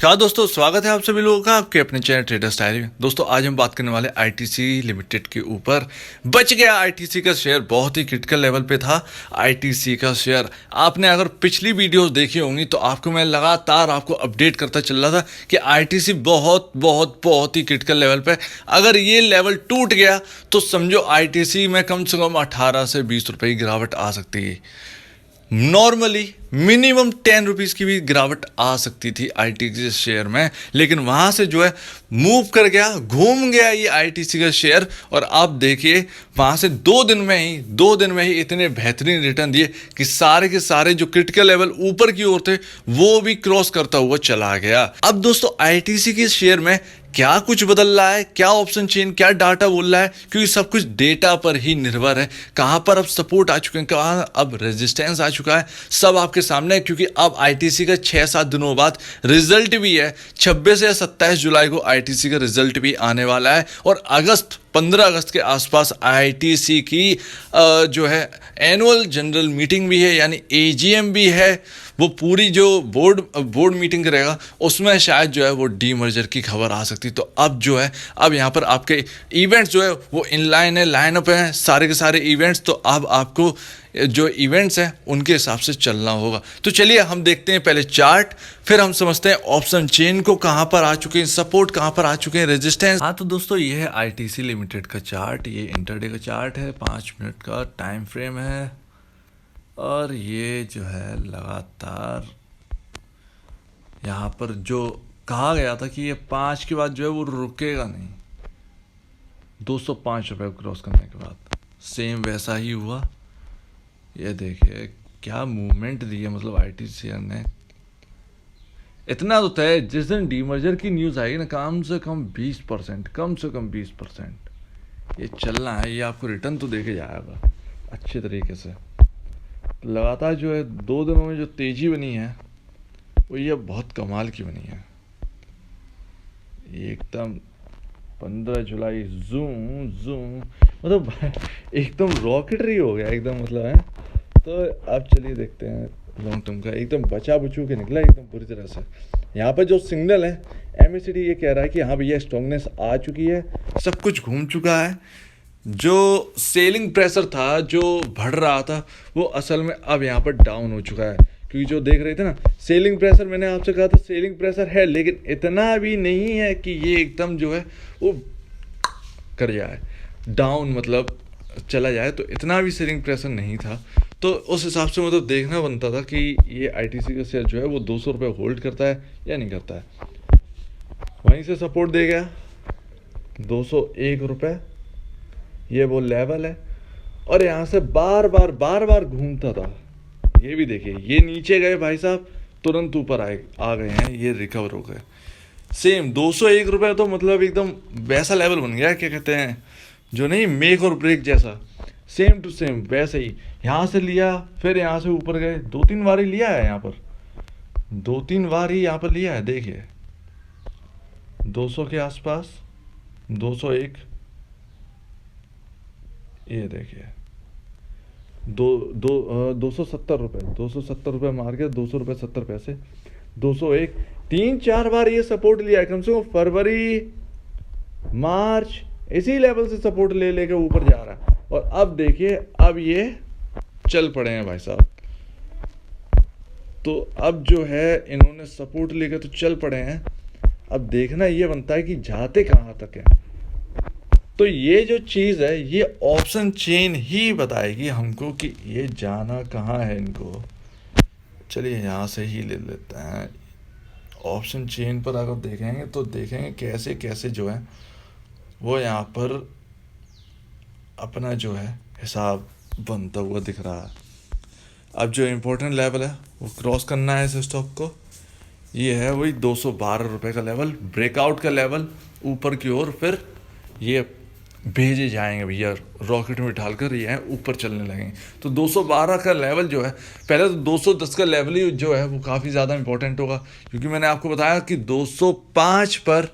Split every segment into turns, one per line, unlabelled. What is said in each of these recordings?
नमस्कार दोस्तों, स्वागत है आप सभी लोगों का आपके अपने चैनल ट्रेडर स्टाइल में। दोस्तों आज हम बात करने वाले आईटीसी लिमिटेड के ऊपर। बच गया आईटीसी का शेयर, बहुत ही क्रिटिकल लेवल पे था आईटीसी का शेयर। आपने अगर पिछली वीडियोस देखी होंगी तो आपको मैं लगातार आपको अपडेट करता चल रहा था कि आईटीसी बहुत बहुत बहुत ही क्रिटिकल लेवल पे, अगर ये लेवल टूट गया तो समझो आईटीसी में कम से कम 18 से 20 रुपए की गिरावट आ सकती है। नॉर्मली मिनिमम 10 रुपीज़ की भी गिरावट आ सकती थी आईटीसी शेयर में, लेकिन वहाँ से जो है मूव कर गया, घूम गया ये आईटीसी का शेयर। और आप देखिए वहाँ से दो दिन में ही इतने बेहतरीन रिटर्न दिए कि सारे के सारे जो क्रिटिकल लेवल ऊपर की ओर थे वो भी क्रॉस करता हुआ चला गया। अब दोस्तों आईटीसी के शेयर में क्या कुछ बदल रहा है, क्या ऑप्शन चेन, क्या डाटा बोल रहा है, क्योंकि सब कुछ डेटा पर ही निर्भर है। कहाँ पर अब सपोर्ट आ चुके हैं, कहाँ अब रेजिस्टेंस आ चुका है, सब आपके सामने है। क्योंकि अब आईटीसी का 6-7 दिनों बाद रिजल्ट भी है। 26 या 27 जुलाई को आईटीसी का रिजल्ट भी आने वाला है और 15 अगस्त के आसपास आईटीसी की जो है एनुअल जनरल मीटिंग भी है, यानी एजीएम भी है। वो पूरी जो बोर्ड मीटिंग करेगा उसमें शायद जो है वो डीमर्जर की खबर आ सकती। तो अब जो है अब यहाँ पर आपके इवेंट्स जो है वो लाइन अप है सारे के सारे इवेंट्स। तो अब आपको जो इवेंट्स हैं उनके हिसाब से चलना होगा। तो चलिए हम देखते हैं पहले चार्ट, फिर हम समझते हैं ऑप्शन चेन को कहाँ पर आ चुके हैं, सपोर्ट कहाँ पर आ चुके हैं, रेजिस्टेंस। हाँ तो दोस्तों ये है आईटीसी लिमिटेड का चार्ट। ये इंटरडे का चार्ट है, 5 मिनट का टाइम फ्रेम है और ये जो है लगातार यहाँ पर जो कहा गया था कि ये 5 के बाद जो है वो रुकेगा नहीं, 205 रुपये क्रॉस करने के बाद सेम वैसा ही हुआ। ये देखिए क्या मूवमेंट दी है, मतलब आईटीसी ने। इतना तो तय, जिस दिन डीमर्जर की न्यूज़ आएगी ना, कम से कम 20% ये चलना है, ये आपको रिटर्न तो देके जाएगा अच्छे तरीके से। लगातार जो है 2 दिनों में जो तेजी बनी है वो ये बहुत कमाल की बनी है। एकदम 15 जुलाई जूम मतलब एकदम रॉकेटरी हो गया एकदम, मतलब है। तो अब चलिए देखते हैं लॉन्ग टर्म का। एकदम बचा बचू के निकला एकदम पूरी तरह से। यहाँ पर जो सिग्नल है एमएसीडी ये कह रहा है कि हाँ भैया स्ट्रॉन्गनेस आ चुकी है, सब कुछ घूम चुका है। जो सेलिंग प्रेशर था, जो बढ़ रहा था, वो असल में अब यहाँ पर डाउन हो चुका है। क्योंकि जो देख रहे थे ना सेलिंग प्रेशर, मैंने आपसे कहा था सेलिंग प्रेशर है, लेकिन इतना भी नहीं है कि ये एकदम जो है वो कर जाए डाउन, मतलब चला जाए। तो इतना भी सेलिंग प्रेशर नहीं था। तो उस हिसाब से मतलब देखना बनता था कि ये आईटीसी का शेयर जो है वो 200 रुपये होल्ड करता है या नहीं करता है। वहीं से सपोर्ट दे गया 201 रुपये, ये वो लेवल है। और यहाँ से बार बार घूमता था। ये भी देखिए, ये नीचे गए भाई साहब, तुरंत ऊपर आ गए हैं, ये रिकवर हो गए। सेम 201 रुपये तो मतलब एकदम वैसा लेवल बन गया, क्या कहते हैं जो नहीं, मेक और ब्रेक जैसा, सेम टू सेम वैसे ही। यहाँ से लिया, फिर यहाँ से ऊपर गए, 2-3 बार ही लिया है यहाँ पर, 2-3 बार ही यहाँ पर लिया है। देखिए 200 के आसपास, 201, ये देखिए 270 रुपये मार के 200 रुपये 70 पैसे, 201, 3-4 बार ये सपोर्ट लिया है। कम से कम फरवरी मार्च इसी लेवल से सपोर्ट ले लेके ऊपर जा रहा है। और अब देखिए अब ये चल पड़े हैं भाई साहब। तो अब जो है इन्होंने सपोर्ट लेकर तो चल पड़े हैं। अब देखना ये बनता है कि जाते कहाँ तक है। तो ये जो चीज़ है ये ऑप्शन चेन ही बताएगी हमको कि ये जाना कहाँ है इनको। चलिए यहाँ से ही ले लेते हैं। ऑप्शन चेन पर अगर देखेंगे तो देखेंगे कैसे कैसे जो है वो यहाँ पर अपना जो है हिसाब बनता हुआ दिख रहा है। अब जो इम्पोर्टेंट लेवल है वो क्रॉस करना है इस स्टॉक को। ये है वही 212 रुपये का लेवल, ब्रेकआउट का लेवल ऊपर की ओर। फिर ये भेजे जाएंगे भैया रॉकेट में ढालकर, ये ऊपर चलने लगेंगे। तो 212 का लेवल जो है, पहले तो 210 का लेवल ही जो है वो काफ़ी ज़्यादा इंपॉर्टेंट होगा। क्योंकि मैंने आपको बताया कि 205 पर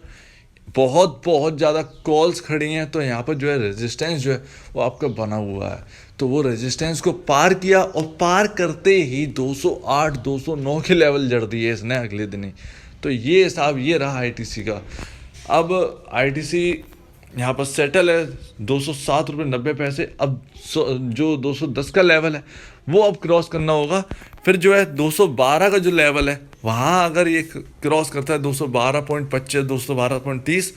बहुत ज़्यादा कॉल्स खड़ी हैं। तो यहाँ पर जो है रेजिस्टेंस जो है वो आपका बना हुआ है। तो वो रेजिस्टेंस को पार किया और पार करते ही 208 209 के लेवल जड़ दिए इसने अगले दिन ही। तो ये हिसाब ये रहा आईटीसी का। अब आईटीसी यहाँ पर सेटल है 207 रुपये 90 पैसे। अब जो 210 का लेवल है वो अब क्रॉस करना होगा। फिर जो है 212 का जो लेवल है वहाँ अगर ये क्रॉस करता है 212.25 212.30,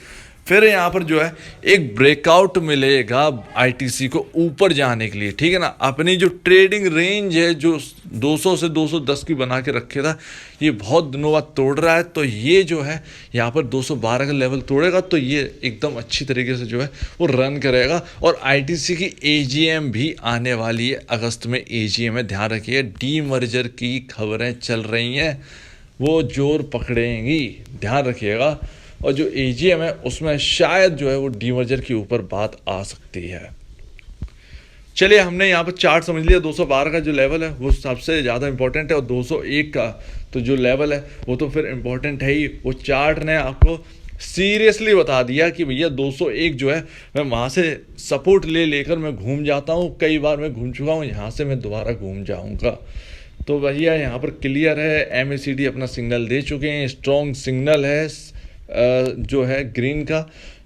फिर यहाँ पर जो है एक ब्रेकआउट मिलेगा आईटीसी को ऊपर जाने के लिए, ठीक है ना। अपनी जो ट्रेडिंग रेंज है जो 200 से 210 की बना के रखे था, ये बहुत दिनों बाद तोड़ रहा है। तो ये जो है यहाँ पर 212 का लेवल तोड़ेगा तो ये एकदम अच्छी तरीके से जो है वो रन करेगा। और आईटीसी की एजीएम भी आने वाली है, अगस्त में एजीएम है, ध्यान रखिए। डीमर्जर की खबरें चल रही हैं, वो जोर पकड़ेंगी, ध्यान रखिएगा। और जो एजीएम है उसमें शायद जो है वो डीमर्जर के ऊपर बात आ सकती है। चलिए, हमने यहाँ पर चार्ट समझ लिया। 212 का जो लेवल है वो सबसे ज़्यादा इंपॉर्टेंट है, और 201 का तो जो लेवल है वो तो फिर इंपॉर्टेंट है ही। वो चार्ट ने आपको सीरियसली बता दिया कि भैया 201 जो है मैं वहाँ से सपोर्ट लेकर मैं घूम जाता हूँ, कई बार मैं घूम चुका हूँ, यहाँ से मैं दोबारा घूम जाऊँगा। तो भैया यहाँ पर क्लियर है, एमएसीडी अपना सिग्नल दे चुके हैं, स्ट्रॉन्ग सिग्नल है जो है ग्रीन का।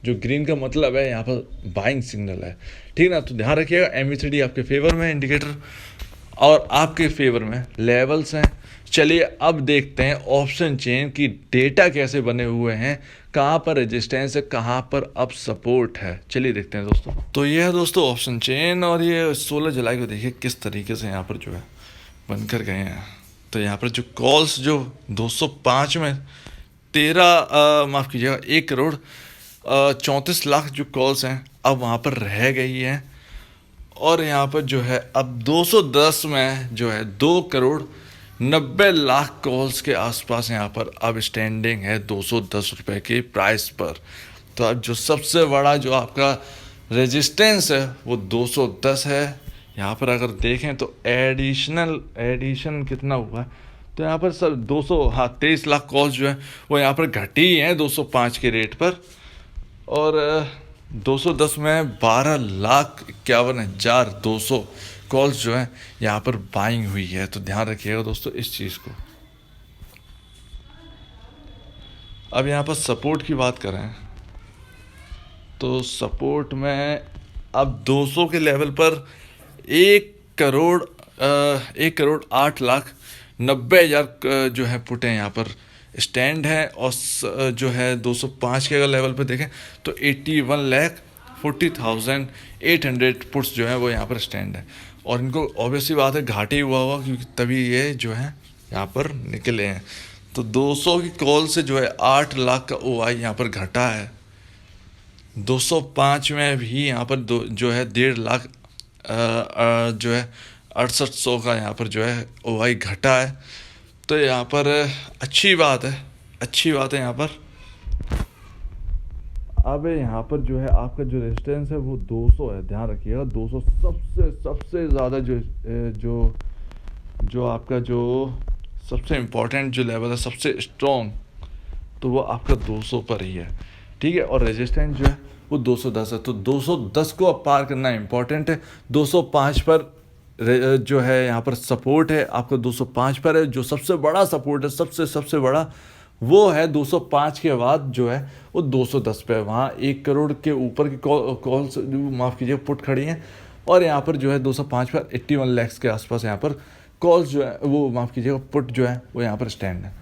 जो ग्रीन का मतलब है यहाँ पर बाइंग सिग्नल है, ठीक ना। तो ध्यान रखिएगा, एमएसीडी आपके फेवर में इंडिकेटर और आपके फेवर में लेवल्स हैं। चलिए अब देखते हैं ऑप्शन चेन की डेटा कैसे बने हुए हैं, कहाँ पर रेजिस्टेंस है, कहाँ पर अब सपोर्ट है। चलिए देखते हैं दोस्तों। तो ये है दोस्तों ऑप्शन चेन, और ये 16 जुलाई को देखिए किस तरीके से यहाँ पर जो है बनकर गए हैं। तो यहाँ पर जो कॉल्स जो 205 में 1 करोड़ 34 लाख जो कॉल्स हैं अब वहाँ पर रह गई हैं। और यहाँ पर जो है अब 210 में जो है 2 करोड़ 90 लाख कॉल्स के आसपास यहाँ पर अब स्टैंडिंग है 210 रुपये की प्राइस पर। तो अब जो सबसे बड़ा जो आपका रेजिस्टेंस है वो 210 है। यहाँ पर अगर देखें तो एडिशन कितना हुआ है, तो यहाँ पर सर 23 लाख कॉल्स जो है वो यहाँ पर घटी हैं 205 के रेट पर। और 210 में 12,51,200 कॉल्स जो है यहाँ पर बाइंग हुई है। तो ध्यान रखिएगा दोस्तों इस चीज़ को। अब यहाँ पर सपोर्ट की बात करें तो सपोर्ट में अब 200 के लेवल पर 1,08,90,000 जो है पुट हैं यहाँ पर स्टैंड है। और जो है 205 के अगर लेवल पे देखें तो 81,40,800 पुट्स जो है वो यहाँ पर स्टैंड है। और इनको ऑब्वियसली बात है घाटे हुआ होगा, क्योंकि तभी ये जो है यहाँ पर निकले हैं। तो 200 की कॉल से जो है 8 लाख का ओआई यहाँ पर घटा है। 205 में भी यहाँ पर जो है 1.5 लाख जो है 6800 का यहाँ पर जो है ओआई घटा है। तो यहाँ पर अच्छी बात है यहाँ पर। अब यहाँ पर जो है आपका जो रेजिस्टेंस है वो 200 है, ध्यान रखिएगा। 200 सबसे ज़्यादा जो आपका जो सबसे इम्पोर्टेंट जो लेवल है, सबसे स्ट्रॉन्ग, तो वो आपका 200 पर ही है, ठीक है। और रेजिस्टेंस जो है वो 210 है। तो 210 को अब पार करना इम्पॉर्टेंट है। 205 पर जो है यहाँ पर सपोर्ट है आपका 205 पर है। जो सबसे बड़ा सपोर्ट है, सबसे बड़ा वो है 205 के बाद जो है वो 210 पे है। वहाँ 1 करोड़ के ऊपर की कॉल्स माफ़ कीजिए पुट खड़ी हैं। और यहाँ पर जो है 205 पर 81 लाख के आसपास यहाँ पर कॉल्स जो है वो माफ़ कीजिएगा पुट जो है वो यहाँ पर स्टैंड है,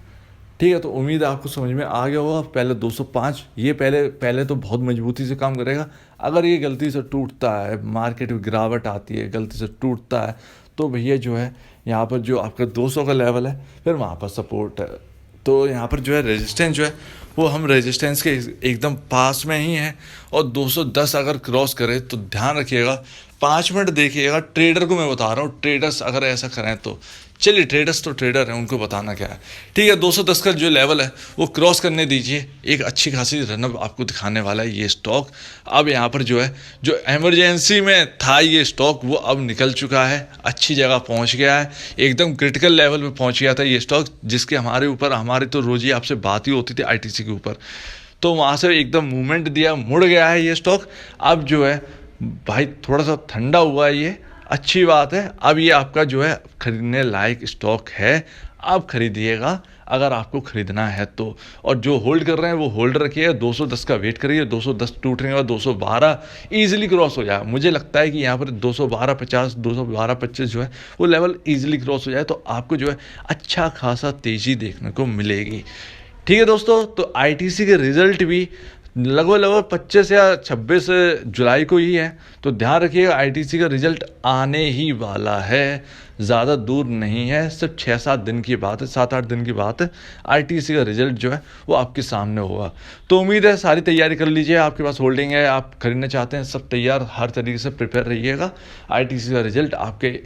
ठीक है। तो उम्मीद है आपको समझ में आ गया होगा। पहले 205 ये पहले तो बहुत मजबूती से काम करेगा। अगर ये गलती से टूटता है, मार्केट में गिरावट आती है, गलती से टूटता है, तो भैया जो है यहाँ पर जो आपका 200 का लेवल है फिर वहाँ पर सपोर्ट है। तो यहाँ पर जो है रेजिस्टेंस जो है वो हम रेजिस्टेंस के एकदम पास में ही हैं। और 210 अगर क्रॉस करे तो ध्यान रखिएगा, 5 मिनट देखिएगा। ट्रेडर को मैं बता रहा हूँ, ट्रेडर्स अगर ऐसा करें तो चलिए, ट्रेडर्स तो ट्रेडर हैं, उनको बताना क्या है, ठीक है। 210 का जो लेवल है वो क्रॉस करने दीजिए। एक अच्छी खासी रनअप आपको दिखाने वाला है ये स्टॉक। अब यहाँ पर जो है जो इमरजेंसी में था ये स्टॉक वो अब निकल चुका है, अच्छी जगह पहुँच गया है, एकदम क्रिटिकल लेवल पे पहुँच गया था ये स्टॉक, जिसके हमारी तो रोज़ ही आपसे बात ही होती थी आईटीसी के ऊपर। तो वहाँ से एकदम मूवमेंट दिया, मुड़ गया है ये स्टॉक। अब जो है भाई थोड़ा सा ठंडा हुआ है, ये अच्छी बात है। अब ये आपका जो है खरीदने लायक स्टॉक है, आप खरीदिएगा अगर आपको खरीदना है तो। और जो होल्ड कर रहे हैं वो होल्ड रखिए, 210 का वेट करिए, 210 टूटने के बाद 212 ईजिली क्रॉस हो जाए। मुझे लगता है कि यहाँ पर 212.50 212.25 जो है वो लेवल ईजिली क्रॉस हो जाए तो आपको जो है अच्छा खासा तेज़ी देखने को मिलेगी। ठीक है दोस्तों, तो आईटीसी के रिजल्ट भी लगभग 25 या 26 जुलाई को ही है, तो ध्यान रखिएगा आईटीसी का रिजल्ट आने ही वाला है, ज़्यादा दूर नहीं है, सिर्फ 6-7 दिन की बात है, 7-8 दिन की बात है। आईटीसी का रिजल्ट जो है वो आपके सामने होगा। तो उम्मीद है सारी तैयारी कर लीजिए, आपके पास होल्डिंग है, आप खरीदना चाहते हैं, सब तैयार, हर तरीके से प्रिपेयर रहिएगा। आईटीसी का रिजल्ट आपके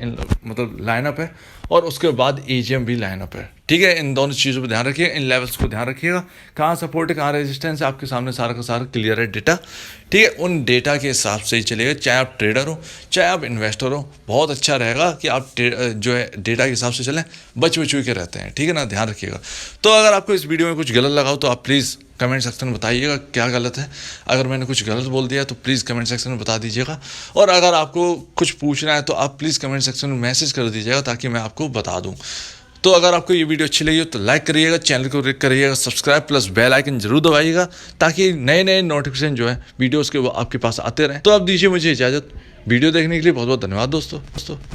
मतलब लाइनअप है, और उसके बाद एजीएम भी लाइनअप है। ठीक है, इन दोनों चीज़ों पर ध्यान रखिएगा, इन लेवल्स को ध्यान रखिएगा, कहाँ सपोर्ट है कहाँ रेजिस्टेंस है, आपके सामने सारा का सारा क्लियर है डेटा। ठीक है, उन डेटा के हिसाब से ही चलेगा, चाहे आप ट्रेडर हो चाहे आप इन्वेस्टर हो। बहुत अच्छा रहेगा कि आप जो है डेटा के हिसाब से चलें, बच के रहते हैं। ठीक है ना, ध्यान रखिएगा। तो अगर आपको इस वीडियो में कुछ गलत लगा हो तो आप प्लीज़ कमेंट सेक्शन में बताइएगा क्या गलत है। अगर मैंने कुछ गलत बोल दिया तो प्लीज़ कमेंट सेक्शन में बता दीजिएगा, और अगर आपको कुछ पूछना है तो आप प्लीज़ कमेंट सेक्शन में मैसेज कर दीजिएगा ताकि मैं आपको बता दूँ। तो अगर आपको ये वीडियो अच्छी लगी हो तो लाइक करिएगा, चैनल को करिएगा सब्सक्राइब, प्लस बेल आइकन जरूर दबाइएगा ताकि नए नए नोटिफिकेशन जो है वीडियोस के वो आपके पास आते रहें। तो अब दीजिए मुझे इजाज़त। वीडियो देखने के लिए बहुत बहुत धन्यवाद दोस्तों।